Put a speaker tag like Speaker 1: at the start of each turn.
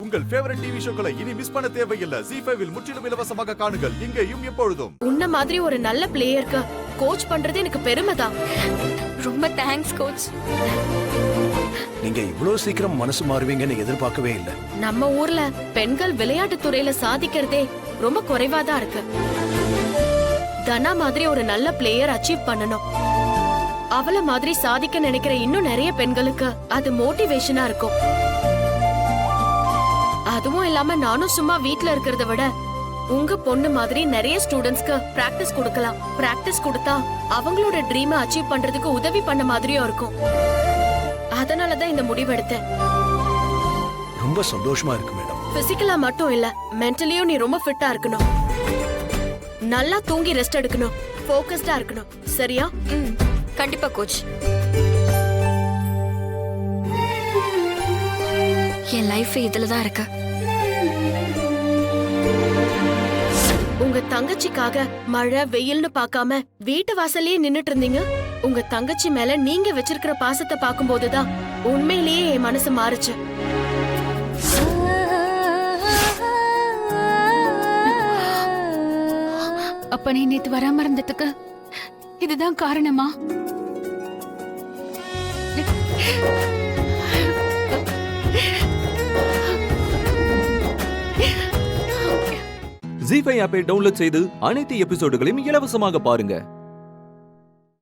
Speaker 1: உங்கள் favourite TV ஷோக்களை இனி miss பண்ண தேவையில்லை. ZEE5 இல் முற்றிலும் இலவசமாக காணுங்கள். இங்கேயும் எப்பொழுதும்.
Speaker 2: உன்ன மாதிரி ஒரு நல்ல பிளேயருக்கு கோச் பண்றது எனக்கு பெருமைதான்.
Speaker 3: ரொம்ப தேங்க்ஸ் கோச்.
Speaker 4: நீங்க இவ்வளவு சீக்கிரம் மனசு மாறுவீங்கன்னு எதிர்பார்க்கவே இல்லை.
Speaker 2: நம்ம ஊர்ல பெண்கள் விளையாட்டு துறையில சாதிக்கிறதே ரொம்ப குறைவா தான் இருக்கு. தனா மாதிரி ஒரு நல்ல பிளேயர் அச்சீவ் பண்ணணும். அவள மாதிரி சாதிக்க நினைக்கிற இன்னும் நிறைய பெண்களுக்கு அது மோட்டிவேஷனா இருக்கும். அதுவும் இல்லாம நானும் சும்மா வீட்ல இருக்கிறத விட உங்க பொண்ணு மாதிரி நிறைய ஸ்டூடெண்ட்ஸ்க்கு பிராக்டிஸ் கொடுக்கலாம். பிராக்டிஸ் கொடுத்தா அவங்களோட ட்ரீமை அச்சீவ் பண்றதுக்கு உதவி பண்ண மாதிரியும் இருக்கும். அதனாலதான் இந்த முடிவு எடுத்தேன்.
Speaker 4: ரொம்ப சந்தோஷமா இருக்கு மேடம்.
Speaker 2: பிசிக்கலா மட்டும் இல்ல, மென்டலியும் நீ ரொம்ப ஃபிட்டா இருக்கணும். நல்லா தூங்கி ரெஸ்ட் எடுக்கணும். ஃபோக்கஸ்டா இருக்கணும். சரியா?
Speaker 3: கண்டிப்பா கோச். என் லைஃப் இதுலதான் இருக்கு.
Speaker 2: உங்க தங்கச்சிக்காக மழை வெயில்னு பார்க்காம வீட்டு வாசல்லயே நின்னுட்டு இருந்தீங்க. உங்க தங்கச்சி மேல நீங்க வச்சிருக்கிற பாசத்தை பார்க்கும்போதுதான் உண்மையிலேயே என் மனசு மாறுச்சு.
Speaker 5: அப்ப நீ நேத்து வராம இருந்ததுக்கு இதுதான் காரணமா?
Speaker 6: ZEE5 ஆப்பை டவுன்லோட் செய்து அனைத்து எபிசோடுகளையும் இலவசமாக பாருங்க.